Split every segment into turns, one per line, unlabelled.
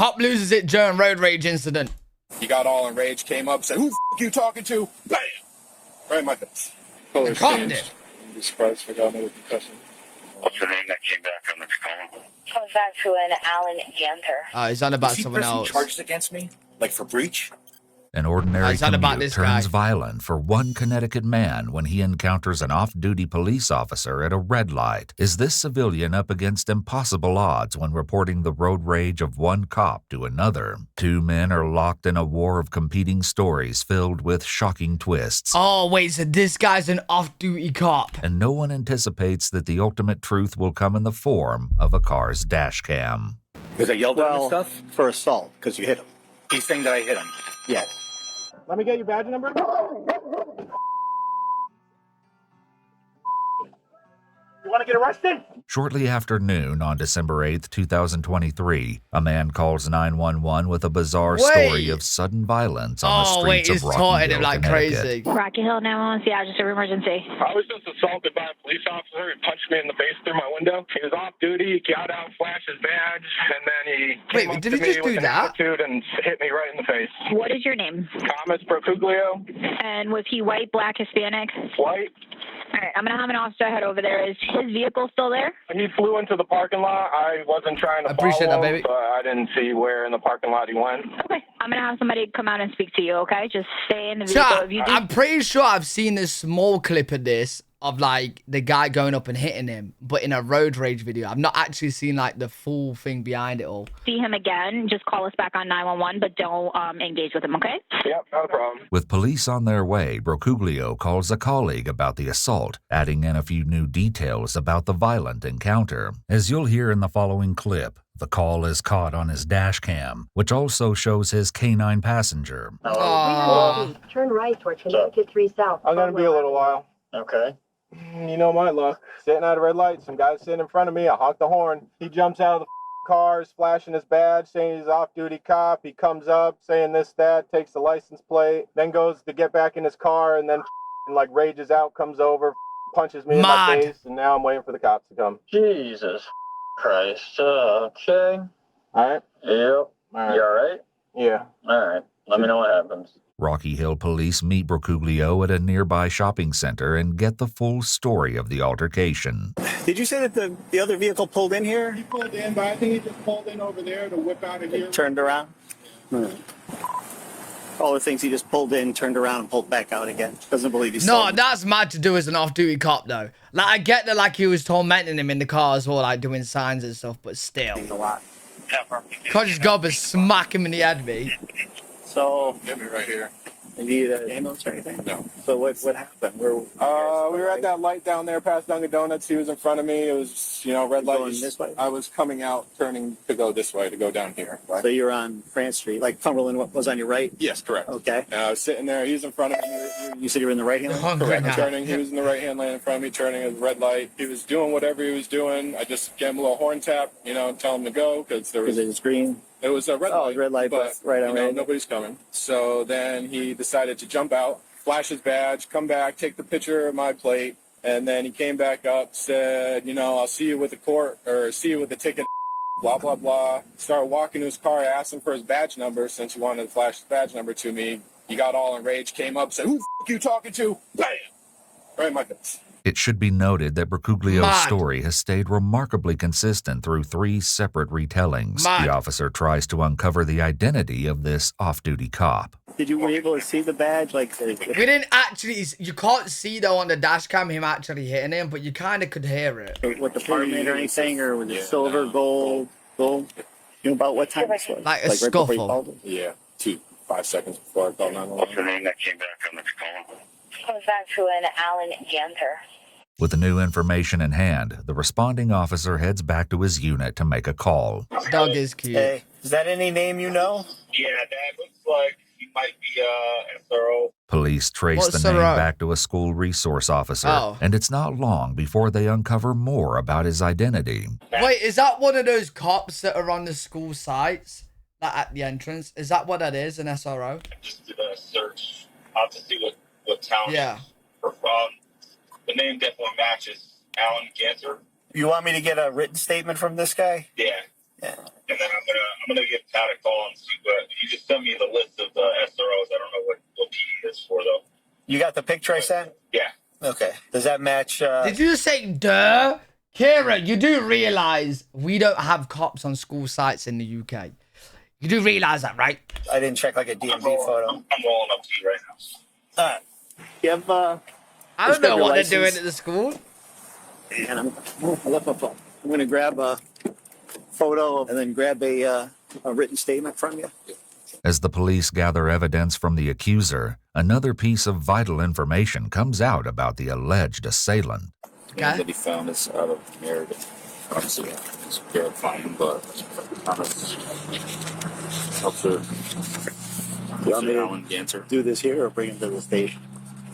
Cop loses it during road rage incident.
He got all enraged, came up, said, "Who the f you talking to?" Bam! Right in my face.
The cop did.
I'm surprised I got another concussion.
What's the name that came back on the call?
Comes back to an Alan Ganter.
Oh, he's on about someone else.
Charged against me, like for breach.
An ordinary
about
commute
this
turns
guy.
violent for one Connecticut man when he encounters an off-duty police officer at a red light. Is this civilian up against impossible odds when reporting the road rage of one cop to another? Two men are locked in a war of competing stories filled with shocking twists.
Oh, wait, so this guy's an off-duty cop.
And no one anticipates that the ultimate truth will come in the form of a car's dash cam.
Because I yelled at him and stuff?
For assault, because you hit him.
He's saying that I hit him.
Yes.
Let me get your badge number. You want to get arrested?
Shortly after noon on December 8th, 2023, a man calls 911 with a bizarre story of sudden violence on the streets
he's
of Rocky
taunting
Hill,
him like
Connecticut.
crazy.
Rocky Hill 911, yeah, just an emergency.
I was just assaulted by a police officer. He punched me in the face through my window. He was off duty. He got out, flashed his badge, and then he came up
did
to
he
me
just do
with an
that?
attitude and hit me right in the face.
What is your name?
Thomas Brocuglio.
And was he white, black, Hispanic?
White.
All right, I'm going to have an officer head over there. Is his vehicle still there?
He flew into the parking lot. I wasn't trying to
Appreciate
follow,
that, baby.
but I didn't see where in the parking lot he went.
Okay, I'm going to have somebody come out and speak to you, okay? Just stay in the vehicle.
Chat,
If you do-
I'm pretty sure I've seen this small clip of this, of like the guy going up and hitting him, but in a road rage video. I've not actually seen like the full thing behind it all.
see him again, just call us back on 911, but don't engage with him, okay?
Yep, no problem.
With police on their way, Brocuglio calls a colleague about the assault, adding in a few new details about the violent encounter. As you'll hear in the following clip, the call is caught on his dash cam, which also shows his canine passenger.
Turn right toward Connecticut 3 South.
I'm going to be a little while.
Okay.
You know my luck. Sitting at a red light, some guy sitting in front of me, I honk the horn. He jumps out of the car, is flashing his badge, saying he's off-duty cop. He comes up, saying this, that, takes the license plate, then goes to get back in his car, and then like rages out, comes over, punches me in my face, and now I'm waiting for the cops to come.
Jesus Christ. Okay.
All right?
Yep.
All right.
You all right?
Yeah.
All right. Let me know what happens.
Rocky Hill police meet Brocuglio at a nearby shopping center and get the full story of the altercation.
Did you say that the other vehicle pulled in here?
He pulled in, but I think he just pulled in over there to whip out of here.
Turned around? All the things he just pulled in, turned around, and pulled back out again. Doesn't believe he's
No, that's mad to do as an off-duty cop, though. Like, I get that, like, he was tormenting him in the car as well, like, doing signs and stuff, but still.
a lot.
Can't just go up and smack him in the head, me.
So,
Get me right here.
you need an ambulance or anything?
No.
So what happened?
We were at that light down there past Dunkin' Donuts. He was in front of me. It was, red light.
Going this way?
I was coming out, turning to go this way, to go down here.
So you're on France Street, like Cumberland was on your right?
Yes, correct.
Okay.
And I was sitting there. He was in front of me.
You said you were in the right hand lane?
Hungry
Correct.
now.
Turning. He was in the right-hand lane in front of me, turning at the red light. He was doing whatever he was doing. I just gave him a little horn tap, tell him to go because there was...
Because it was green.
It was a red light.
Red light,
but
right on right.
nobody's coming. So then he decided to jump out, flash his badge, come back, take the picture of my plate, and then he came back up, said, I'll see you with the court, or see you with the ticket, blah, blah, blah. Started walking to his car, asked him for his badge number since he wanted to flash his badge number to me. He got all enraged, came up, said, "Who the f you talking to?" Bam! Right in my face.
It should be noted that Brocuglio's
Mad.
story has stayed remarkably consistent through 3 separate retellings.
Mad.
The officer tries to uncover the were of this off-duty cop.
Were you able to see the badge?
We didn't actually... You can't see, though, on the dash cam him actually hitting him, but you kind of could hear it.
What the permit or anything, or was it silver, gold? You know about what time this was?
Like a
right before you
scuffle.
called him?
Yeah, 5 seconds before I called 911.
What's the name that came back on the call?
Comes back to an Alan Ganter.
With the new information in hand, the responding officer heads back to his unit to make a call.
Dog is cute.
Hey, is that any name you know?
Yeah, that looks like he might be SRO.
Police trace
What's
the name
the
back to a school resource officer,
Oh.
and it's not long before they uncover more about his identity.
Wait, is that one of those cops that are on the school sites? Like at the entrance? Is that what that is, an SRO?
Just did a search out to see what town
Yeah.
we're from. The name definitely matches Alan Ganter.
You want me to get a written statement from this guy?
Yeah.
Yeah.
And then I'm gonna give Todd a call and see what. You just sent me the list of the SROs. I don't know what he is for though.
You got the picture I sent?
Yeah.
Okay. Does that match?
Did you just say duh? Kira, you do realize we don't have cops on school sites in the UK. You do realize that, right?
I didn't check like a DMV photo.
I'm rolling up to you right now.
All right. You have
I don't know what they're doing at the school.
And I left my phone. I'm gonna grab a photo and then grab a written statement from you.
As the police gather evidence from the accuser, another piece of vital information comes out about the alleged assailant.
Okay.
That he found is out of narrative. Obviously, it's verifying, but Thomas Officer Alan Ganser.
Do this here or bring him to the station?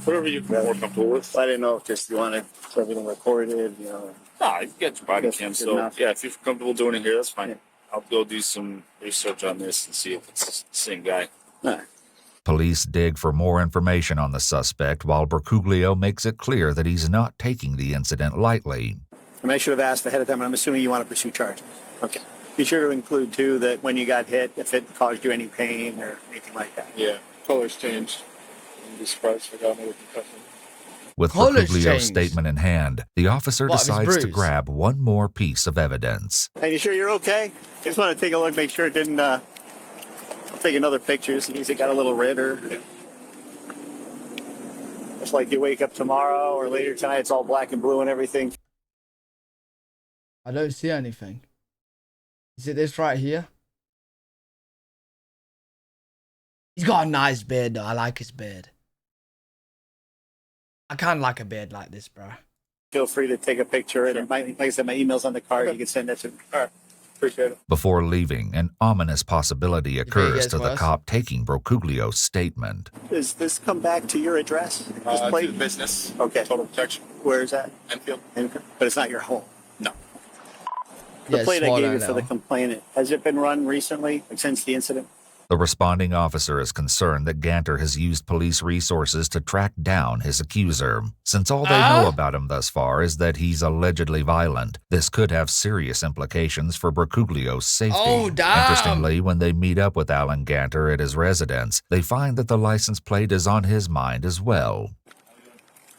Whatever you're more comfortable with.
I didn't know if just you wanted everything recorded, you know.
No, you get your body cam.
Good
So
enough.
yeah, if you're comfortable doing it here, that's fine.
Yeah.
I'll go do some research on this and see if it's the same guy.
All right.
Police dig for more information on the suspect while Bercuglio makes it clear that he's not taking the incident lightly.
I should have asked ahead of time, but I'm assuming you want to pursue charges. Okay. Be sure to include, too, that when you got hit, if it caused you any pain or anything like that.
Yeah, colors changed. I'm just surprised I got another concussion.
With
Colors
Bercuglio's
changed.
statement in hand, the officer
What, his
decides to
bruise?
grab one more piece of evidence.
Hey, you sure you're okay? Just want to take a look, make sure it didn't, I'll take another picture, see if it got a little red or... It's like you wake up tomorrow or later tonight, it's all black and blue and everything.
I don't see anything. Is it this right here? He's got a nice beard though. I like his beard. I kind of like a beard like this, bro.
Feel free to take a picture. And like I said, my email's on the card. You can send that to me.
All right, appreciate it.
Before leaving, an ominous possibility occurs
gets
to the
worse?
cop taking Bercuglio's statement.
Does this come back to your address? This
To
plate?
the business.
Okay.
Total protection.
Where is that?
Enfield.
But it's not your home.
No.
The
Yeah,
plate I
swallow
gave you for the
now.
complainant, has it been run recently, like since the incident?
The responding officer is concerned that Ganter has used police resources to track down his accuser. Since all they know about him thus far is that he's allegedly violent, this could have serious implications for Bercuglio's safety.
Oh, damn.
Interestingly, when they meet up with Alan Ganter at his residence, they find that the license plate is on his mind as well.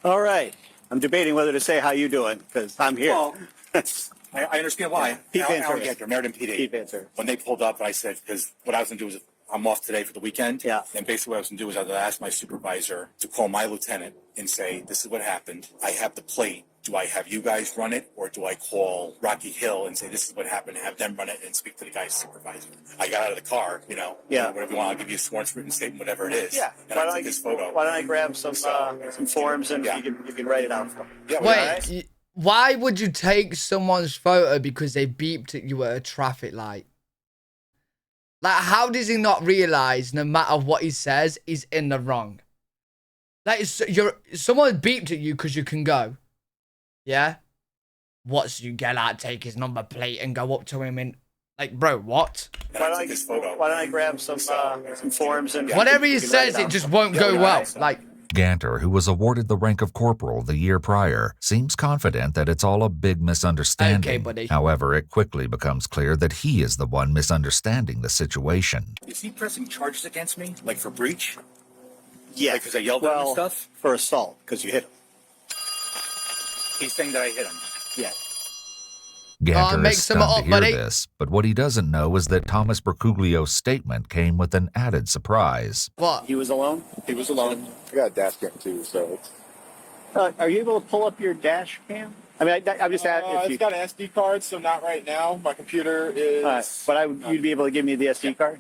All right. I'm debating whether to say how you doing, because I'm here.
Well, I understand why.
Pete Van
Alan
Turk.
Ganter, Meriden PD.
Pete Van Turk.
When they pulled up, I said, because what I was going to do was, I'm off today for the weekend.
Yeah.
And basically what I was going to do is I was going to ask my supervisor to call my lieutenant and say, this is what happened. I have the plate. Do I have you guys run it, or do I call Rocky Hill and say, this is what happened, have them run it and speak to the guy's supervisor? I got out of the car,
Yeah.
whatever you want, I'll give you a sworn written statement, whatever it is.
Yeah.
And I took this photo.
Why don't I grab some forms and
Yeah.
you can write it out for me?
Yeah,
Wait, why would you take someone's photo because they beeped at you at a traffic light? Like, how does he not realize no matter what he says, he's in the wrong? Like, someone beeped at you because you can go. Yeah? What's you get out, take his number plate and go up to him and, like, bro, what?
And I took this photo.
Why don't I grab some forms and
Whatever he
you can write
says,
out
it just
for me?
won't go well. Like,
Ganter, who was awarded the rank of corporal the year prior, seems confident that it's all a big misunderstanding.
Okay, buddy.
However, it quickly becomes clear that he is the one misunderstanding the situation.
Is he pressing charges against me, like for breach?
Yeah.
Because I yelled at him and stuff?
For assault, because you hit him.
He's saying that I hit him.
Yeah.
Ganter
make
is
some
stunned
up,
to hear
buddy.
this, but what he doesn't know is that Thomas Bercuglio's statement came with an added surprise.
what?
He was alone?
He was alone. I got a dash cam too, so
Are you able to pull up your dash cam? I mean, I'm just asking if
it's
you...
got an SD card, so not right now. My computer is.
but you'd be able to give me the SD card?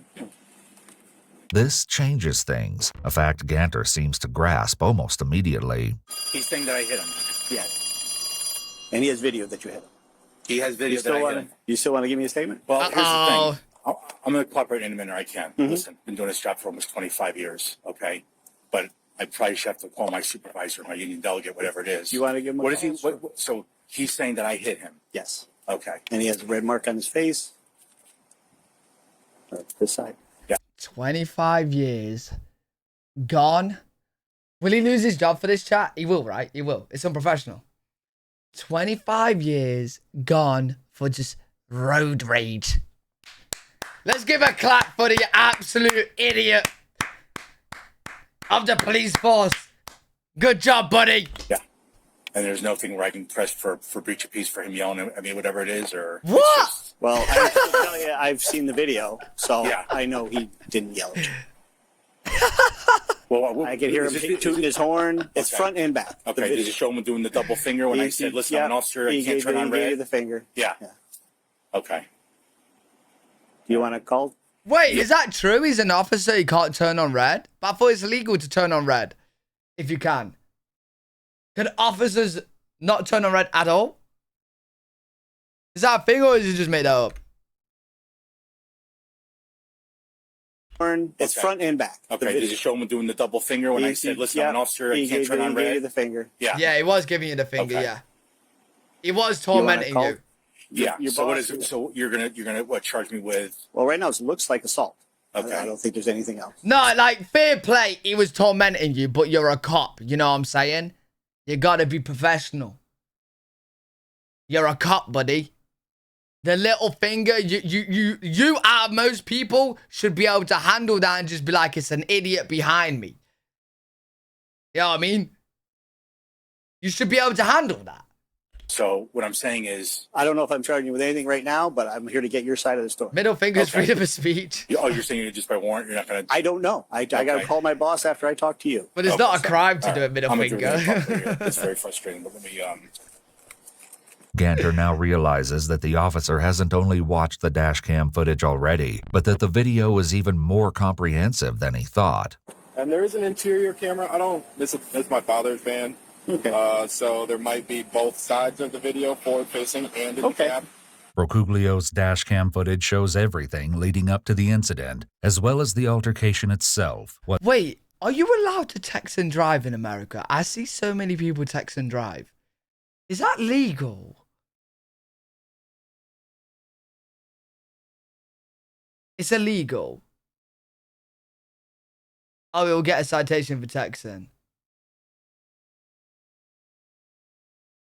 This changes things, a fact Ganter seems to grasp almost immediately.
He's saying that I hit him.
Yeah. And he has video that you hit him.
He has video that I hit him.
You still want to give me a statement?
Well, here's the
Uh-oh.
thing. I'm going to cooperate in a minute. I can. Listen, been doing this job for almost 25 years, okay? But I probably should have to call my supervisor, my union delegate, whatever it is.
You want to give him a
What is he?
call?
So he's saying that I hit him.
Yes.
Okay.
And he has a red mark on his face. This side.
25 years. Gone. Will he lose his job for this chat? He will, right? He will. It's unprofessional. 25 years gone for just road rage. Let's give a clap for the absolute idiot of the police force. Good job, buddy.
Yeah. And there's nothing where I can press for breach of peace for him yelling. I mean, whatever it is, or
what?
Just...
Well, I can tell you, I've seen the video, so
yeah.
I know he didn't yell at you.
Well,
I can hear him tooting his horn. It's front and back.
Okay. Did you show him doing the double finger when I said, "Listen, I'm an officer. I can't turn on red"?
He gave you the finger.
Yeah. Okay.
Do you want to call?
Wait, is that true? He's an officer. He can't turn on red. But I thought it's illegal to turn on red. If you can. Can officers not turn on red at all? Is that a thing, or is it just made that up?
It's front and back.
Okay. Did you show him doing the double finger when I said, "Listen, I'm an officer. I can't turn on red"?
He gave you the finger.
Yeah.
Yeah, he was giving you the finger.
Okay.
Yeah. He was tormenting you.
Yeah. So what is it? So you're gonna what charge me with?
Well, right now it looks like assault.
Okay.
I don't think there's anything else.
No, like, fair play. He was tormenting you, but you're a cop. You know what I'm saying? You gotta be professional. You're a cop, buddy. The little finger, you out of most people should be able to handle that and just be like, it's an idiot behind me. You know what I mean? You should be able to handle that.
So what I'm saying is,
I don't know if I'm charging you with anything right now, but I'm here to get your side of the story.
Middle finger's freedom of speech.
oh, you're saying you're just by warrant. You're not gonna.
I don't know. I got to call my boss after I talk to you.
But it's not a crime to do a middle finger.
It's very frustrating. But let me.
Ganter now realizes that the officer hasn't only watched the dash cam footage already, but that the video is even more comprehensive than he thought.
And there is an interior camera. This is my father's van. Okay. So there might be both sides of the video, forward facing and in the cab.
Brocuglio's dash cam footage shows everything leading up to the incident, as well as the altercation itself.
Wait, are you allowed to text and drive in America? I see so many people text and drive. Is that legal? It's illegal. Oh, we'll get a citation for texting.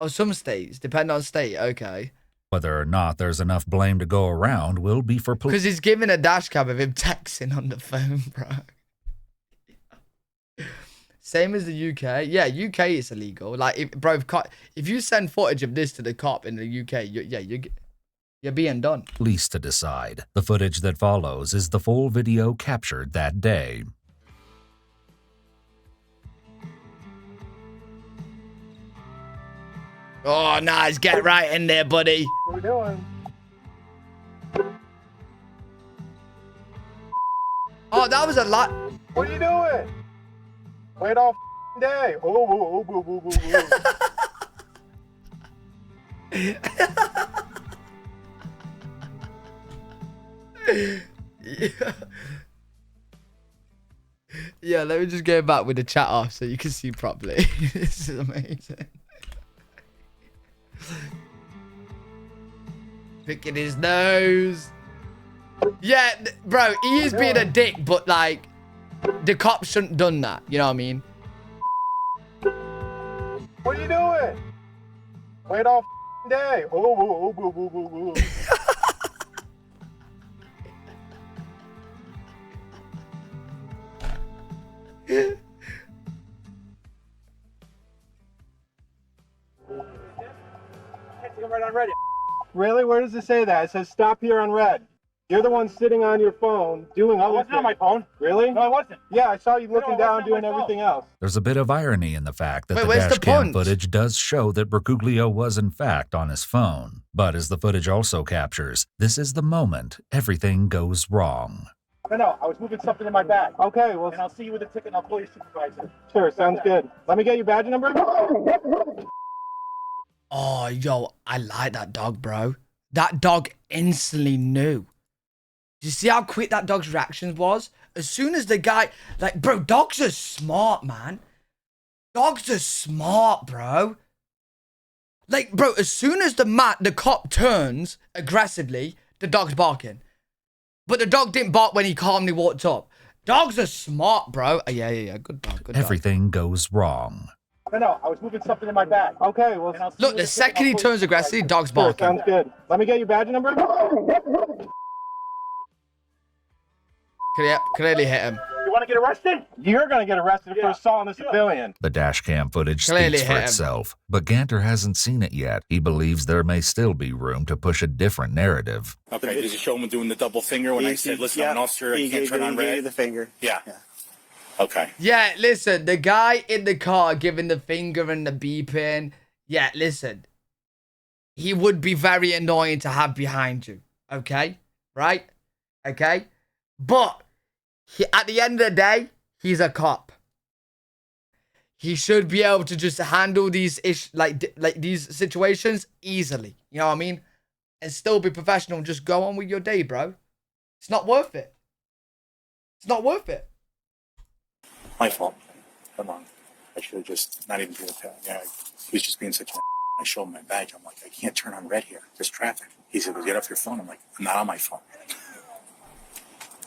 Oh, some states. Depend on state. Okay.
Whether or not there's enough blame to go around will be for police.
Because he's giving a dash cam of him texting on the phone, bro. Same as the UK. Yeah, UK is illegal. Like, if you send footage of this to the cop in the UK, you're being done.
Police to decide. The footage that follows is the full video captured that day.
Oh, nice. Get right in there, buddy.
What are we doing?
Oh, that was a lot.
What are you doing? Wait all day. Oh, boo, boo, boo, boo.
Yeah, let me just go back with the chat off so you can see properly. This is amazing. Picking his nose. Yeah, bro, he is being a dick, but like, the cops shouldn't have done that. You know what I mean?
What are you doing? Wait all day. Oh, boo, boo, boo, boo. Right on red. Really? Where does it say that? It says stop here on red. You're the one sitting on your phone doing other things. On my phone. Really? No, I wasn't. Yeah, I saw you looking down doing everything else.
There's a bit of irony in the fact that
Wait,
the
where's
dash
the
cam
punch?
footage does show that Brocuglio was in fact on his phone. But as the footage also captures, this is the moment everything goes wrong.
No, I was moving something in my bag. Okay, well, and I'll see you with a ticket and I'll call your supervisor. Sure, sounds good. Let me get your badge number.
Oh, yo, I like that dog, bro. That dog instantly knew. You see how quick that dog's reaction was? As soon as the guy, like, bro, dogs are smart, man. Dogs are smart, bro. Like, bro, as soon as the cop turns aggressively, the dog's barking. But the dog didn't bark when he calmly walked up. Dogs are smart, bro. Yeah. Good dog, good dog.
Everything goes wrong.
No, I was moving something in my bag. Okay, well,
Look, the second he turns aggressive, dog's
sure,
barking.
sounds good. Let me get your badge number.
Clearly hit him.
You want to get arrested? You're going to get arrested for assault on a civilian.
The dashcam footage
Clearly
speaks for
hit him.
itself, but Ganter hasn't seen it yet. He believes there may still be room to push a different narrative.
Okay, did you show him doing the double finger when I said, listen, I'm an officer, I can't turn on
He gave you
red?
the finger.
Yeah. Okay.
Yeah, listen, the guy in the car giving the finger and the beeping. Yeah, listen. He would be very annoying to have behind you. Okay? Right? Okay? But at the end of the day, he's a cop. He should be able to just handle these like these situations easily. You know what I mean? And still be professional and just go on with your day, bro. It's not worth it. It's not worth it.
My fault. Come on. I should have just not even do that. Yeah, he was just being such a I showed him my badge. I'm like, I can't turn on red here. There's traffic. He said, well, get off your phone. I'm like, I'm not on my phone.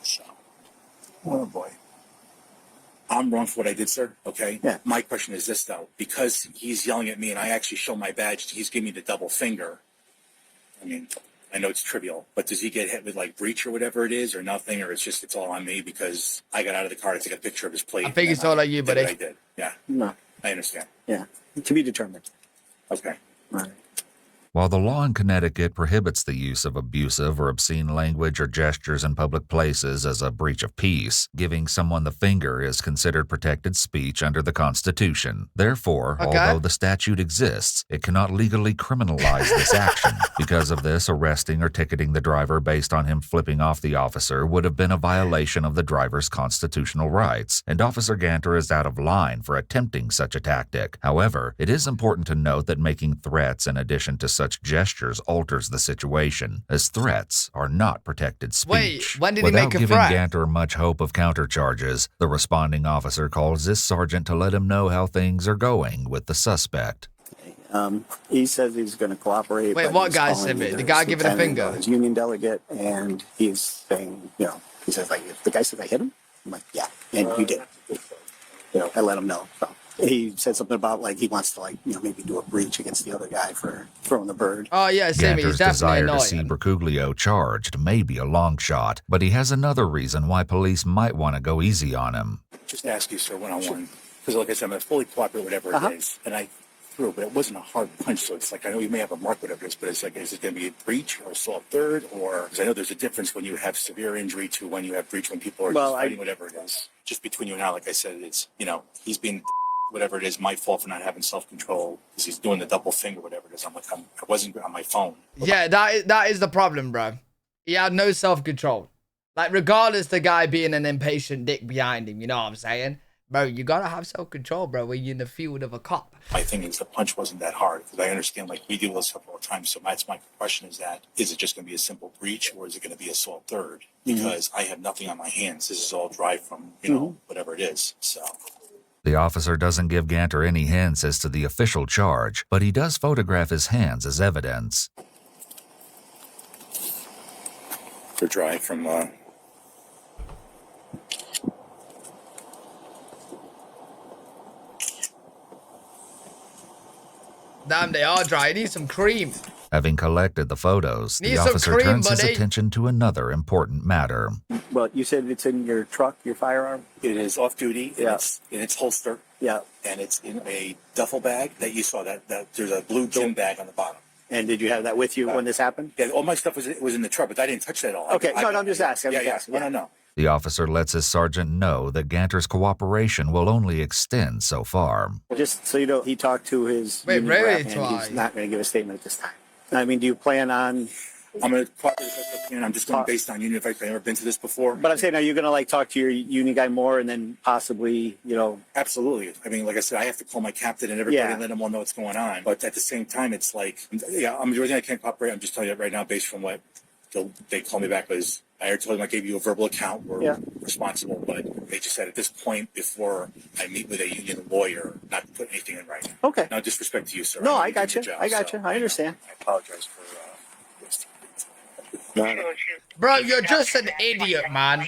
So, oh boy. I'm wrong for what I did, sir. Okay?
Yeah.
My question is this, though. Because he's yelling at me and I actually show my badge, he's giving me the double finger. I mean, I know it's trivial, but does he get hit with like breach or whatever it is or nothing? Or it's all on me because I got out of the car to take a picture of his plate.
I think it's all on you, buddy.
I did. Yeah.
No.
I understand.
Yeah. To be determined.
Okay.
All right.
While the law in Connecticut prohibits the use of abusive or obscene language or gestures in public places as a breach of peace, giving someone the finger is considered protected speech under the Constitution. Therefore, although the statute exists, it cannot legally criminalize this action. Because of this, arresting or ticketing the driver based on him flipping off the officer would have been a violation of the driver's constitutional rights, and Officer Ganter is out of line for attempting such a tactic. However, it is important to note that making threats in addition to such gestures alters the situation, as threats are not protected speech.
Wait, when did he
Without
make a
giving
threat?
Ganter much hope of countercharges, the responding officer calls his sergeant to let him know how things are going with the suspect.
He says he's going to cooperate.
Wait,
but
what
he's
guy
calling
said it?
either
The guy
his
giving a
lieutenant
finger?
or his union delegate, and he's saying, he says, like, if the guy says I hit him, I'm like, yeah, and you did. I let him know. So he said something about, like, he wants to, maybe do a breach against the other guy for throwing the bird.
Oh, yeah, Sammy, he's
Ganter's
definitely
desire to see
annoying.
Bercuglio charged may be a long shot, but he has another reason why police might want to go easy on him.
Just ask you, sir, one-on-one. Because, like I said, I'm going to fully cooperate, whatever it is. And I threw, but it wasn't a hard punch. So it's like, I know you may have a mark, whatever it is, but it's like, is it going to be a breach or assault third? Or, because I know there's a difference when you have severe injury to when you have breach, when people are just fighting, whatever it is. Just between you and I, like I said, it's, he's being, whatever it is, my fault for not having self-control because he's doing the double finger, whatever it is. I'm like, I wasn't on my phone.
Yeah, that is the problem, bro. He had no self-control. Like, regardless the guy being an impatient dick behind him, you know what I'm saying? Bro, you gotta have self-control, bro, when you're in the field of a cop.
My thing is the punch wasn't that hard because I understand, like, we deal with stuff all the time. So that's my question is it just going to be a simple breach or is it going to be assault third? Because I have nothing on my hands. This is all dry from, whatever it is. So.
The officer doesn't give Ganter any hints as to the official charge, but he does photograph his hands as evidence.
They're dry from,
Damn, they are dry. I need some cream.
Having collected the photos,
Need
the
some
officer
cream,
turns his
buddy.
attention to another important matter.
Well, you said it's in your truck, your firearm?
It is off duty. And it's in its holster.
Yeah.
And it's in a duffel bag that you saw that there's a blue gym bag on the bottom.
And did you have that with you when this happened?
Yeah, all my stuff was in the truck, but I didn't touch that all.
Okay, no, I'm just asking.
No.
The officer lets his sergeant know that Ganter's cooperation will only extend so far.
Just so you know, he talked to his union rep, and he's not going to give a statement at this time. I mean, do you plan on...
I'm going to cooperate as best I can. I'm just going based on union advice. I've never been to this before.
But I'm saying, are you going to talk to your union guy more and then possibly,
Absolutely. I mean, like I said, I have to call my captain and everybody and let them all know what's going on. But at the same time, it's like, I'm doing everything I can cooperate. I'm just telling you right now, based from what they called me back was, I already told them I gave you a verbal account. We're responsible, but they just said at this point, before I meet with a union lawyer, not to put anything in writing.
Okay.
No disrespect to you, sir.
No, I got you. I understand.
I apologize for this.
Bro, you're just an idiot, man.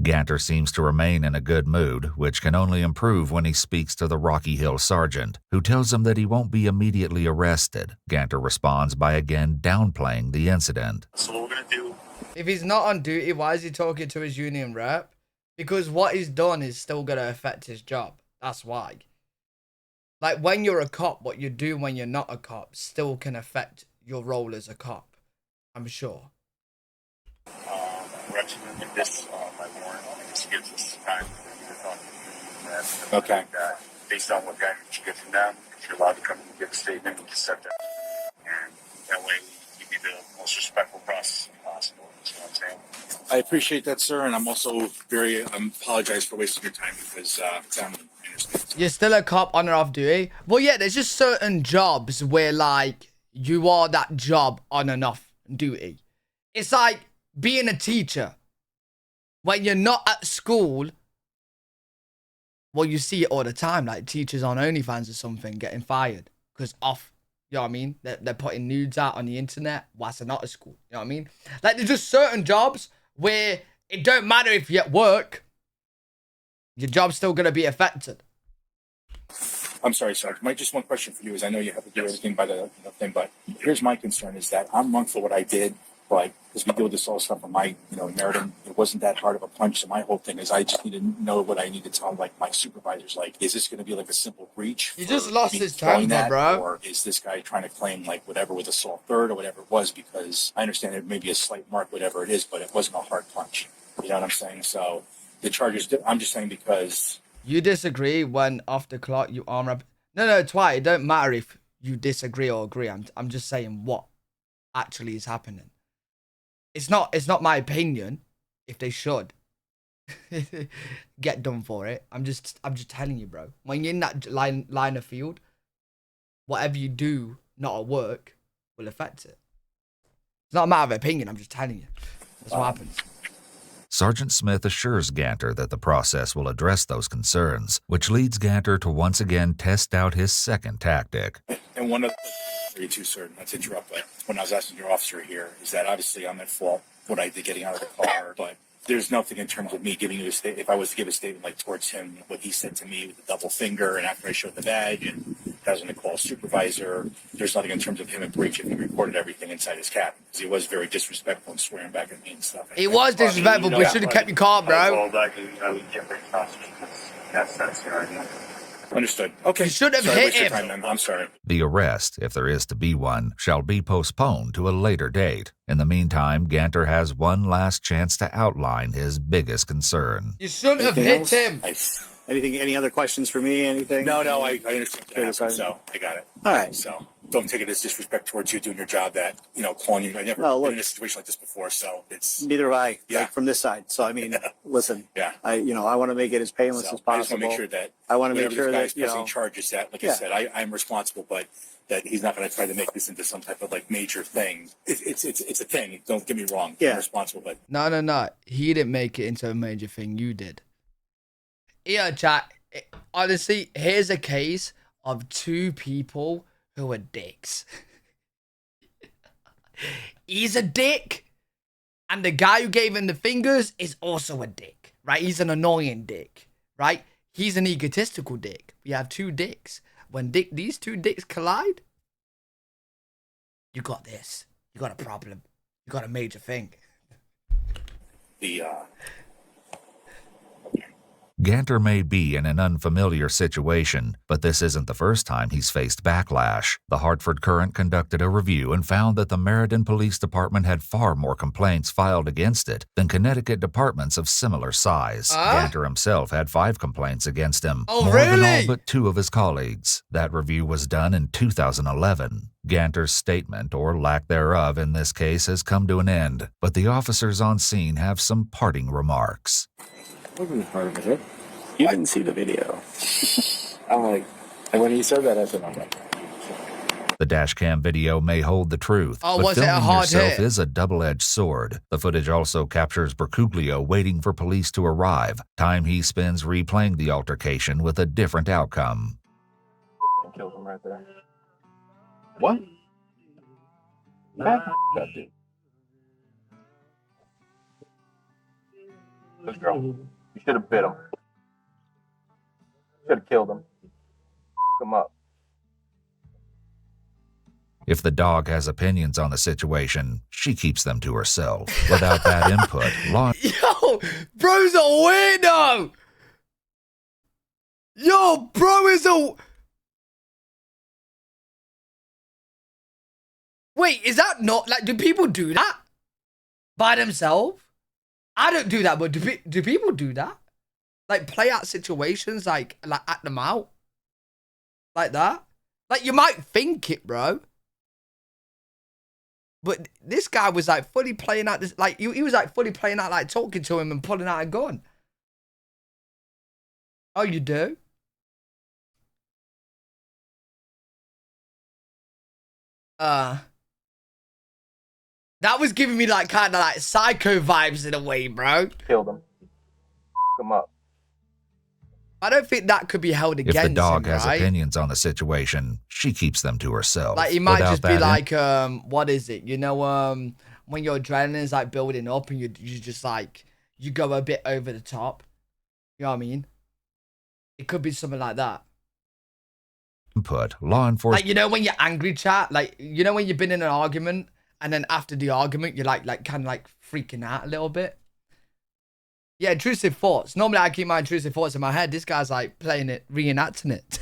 Ganter seems to remain in a good mood, which can only improve when he speaks to the Rocky Hill sergeant, who tells him that he won't be immediately arrested. Ganter responds by again downplaying the incident.
So what we're going to do
If he's not on duty, why is he talking to his union rep? Because what he's done is still going to affect his job. That's why. Like, when you're a cop, what you do when you're not a cop still can affect your role as a cop. I'm sure.
We're actually going to get this by warrant. This gives us time to talk to you.
Okay.
Based on what guidance you get from them, if you're allowed to come and give a statement, we just set that. And that way, you be the most respectful process possible. You know what I'm saying?
I appreciate that, sir, and I'm also apologize for wasting your time because I'm interested.
You're still a cop on or off duty. Well, yeah, there's just certain jobs where, like, you are that job on and off duty. It's like being a teacher. When you're not at school, well, you see it all the time, like teachers on OnlyFans or something getting fired because off. You know what I mean? They're putting nudes out on the internet whilst they're not at school. You know what I mean? Like, there's just certain jobs where it don't matter if you're at work, your job's still going to be affected.
I'm sorry, sir. Just one question for you is I know you have to do everything by the thing, but here's my concern is that I'm wrong for what I did, but because we deal with this all stuff on my, Meriden, it wasn't that hard of a punch. So my whole thing is I just need to know what I need to tell, like, my supervisors. Like, is this going to be like a simple breach?
You just lost his temper, bro.
Or is this guy trying to claim, like, whatever with assault third or whatever it was? Because I understand it may be a slight mark, whatever it is, but it wasn't a hard punch. You know what I'm saying? So the charges, I'm just saying because...
You disagree when off the clock you arm up. No, Twite, it don't matter if you disagree or agree. I'm just saying what actually is happening. It's not my opinion if they should get done for it. I'm just telling you, bro. When you're in that line of field, whatever you do not at work will affect it. It's not a matter of opinion, I'm just telling you. That's what happens.
Sergeant Smith assures Ganter that the process will address those concerns, which leads Ganter to once again test out his second tactic.
And one of the too, sir, not to interrupt, but when I was asking your officer here, is that obviously I'm at fault what I did getting out of the car, but there's nothing in terms of me giving you a statement. If I was to give a statement like towards him, what he said to me with the double finger, and after I showed the badge, and I was going to call a supervisor, there's nothing in terms of him in breach if he recorded everything inside his cabin, because he was very disrespectful and swearing back at me and stuff.
He was disrespectful, but you should have kept your car, bro.
Understood. Okay.
You should have hit him.
I'm sorry.
The arrest, if there is to be one, shall be postponed to a later date. In the meantime, Ganter has one last chance to outline his biggest concern.
You shouldn't have hit him.
Anything? Any other questions for me? Anything?
No, I understand what happened, so I got it.
All right.
So don't take it as disrespect towards you doing your job that, calling you. I never been in a situation like this before, so it's...
Neither have I,
Yeah.
like, from this side. So, I mean, listen,
Yeah.
I want to make it as painless as possible.
I just want to make sure that
I want to make
whenever
sure
this
that,
guy's pressing charges that, like I said, I'm responsible, but that he's not going to try to make this into some type of like major thing. It's a thing. Don't get me wrong.
Yeah.
I'm responsible, but
No. He didn't make it into a major thing. You did. Yeah, chat. Honestly, here's a case of two people who are dicks. He's a dick, and the guy who gave him the fingers is also a dick, right? He's an annoying dick, right? He's an egotistical dick. We have two dicks. When these two dicks collide, you got this. You got a problem. You got a major thing.
Ganter may be in an unfamiliar situation, but this isn't the first time he's faced backlash. The Hartford Courant conducted a review and found that the Meriden Police Department had far more complaints filed against it than Connecticut departments of similar size. Ganter himself had 5 complaints against him, more than all but 2 of his colleagues. That review was done in 2011. Ganter's statement, or lack thereof in this case, has come to an end, but the officers on scene have some parting remarks.
Wasn't part of it.
You didn't see the video.
I'm like, and when he said that, I said, I'm like,
The dashcam video may hold the truth,
Oh,
but
was it a
filming
hard
yourself
hit?
is a double-edged sword. The footage also captures Bercuglio waiting for police to arrive, time he spends replaying the altercation with a different outcome.
killed him right there.
What?
That dude.
This girl. You should have bit him. Should have killed him. Him up.
If the dog has opinions on the situation, she keeps them to herself. Without that input, law...
Yo, bro's a weirdo. Yo, bro is a... Wait, is that not... Like, do people do that? By themselves? I don't do that, but do people do that? Like, play out situations, like act them out? Like that? Like, you might think it, bro. But this guy was, like, fully playing out this... Like, he was, like, fully playing out, like, talking to him and pulling out a gun. Oh, you do? That was giving me, like, kind of, like, psycho vibes in a way, bro.
Killed him. Him up.
I don't think that could be held against him,
If the dog has
right?
opinions on the situation, she keeps them to herself.
Like, he might
Without
just be
that
like, what is it? You know, when your adrenaline's, like, building up and you just, like, you go a bit over the top. You know what I mean? It could be something like that.
input, law enforcement...
Like, you know when you're angry, chat? Like, you know when you've been in an argument and then after the argument, you're, like kind of, like, freaking out a little bit? Yeah, intrusive thoughts. Normally, I keep my intrusive thoughts in my head. This guy's, like, playing it, reenacting it.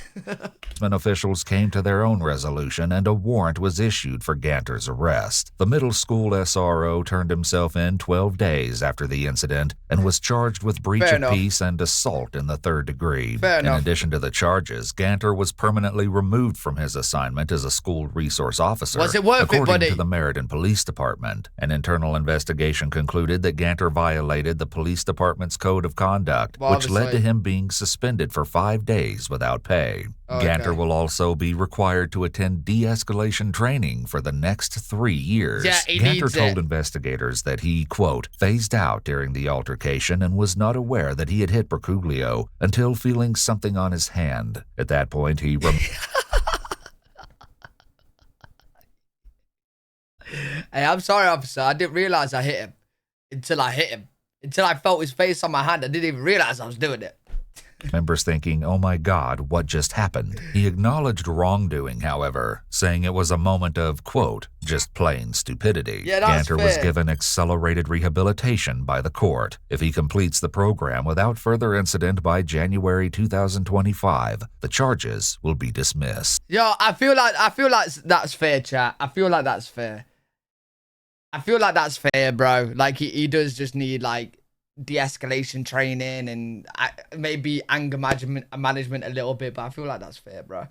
Officials came to their own resolution and a warrant was issued for Ganter's arrest. The middle school SRO turned himself in 12 days after the incident and was charged with breach
Fair
of
enough.
peace and assault in the third degree.
Fair
In
enough.
addition to the charges, Ganter was permanently removed from his assignment as a school resource officer.
Was it worth it,
according
buddy?
to the Meriden Police Department. An internal investigation concluded that Ganter violated the police department's code of conduct,
Well,
which led to
obviously.
him being suspended for 5 days without pay.
Okay.
Ganter will also be required to attend de-escalation training for the next 3 years.
Yeah, he
Ganter
needs
told
it.
investigators that he, quote, phased out during the altercation and was not aware that he had hit Bercuglio until feeling something on his hand. At that point, he...
Hey, I'm sorry, officer. I didn't realize I hit him until I hit him. Until I felt his face on my hand. I didn't even realize I was doing it.
Members thinking, oh my God, what just happened? He acknowledged wrongdoing, however, saying it was a moment of, quote, just plain stupidity.
Yeah, that's
Ganter was
fair.
given accelerated rehabilitation by the court. If he completes the program without further incident by January 2025, the charges will be dismissed.
Yo, I feel like that's fair, chat. I feel like that's fair. I feel like that's fair, bro. Like, he does just need, like, de-escalation training and maybe anger management a little bit, but I feel like that's fair, bro.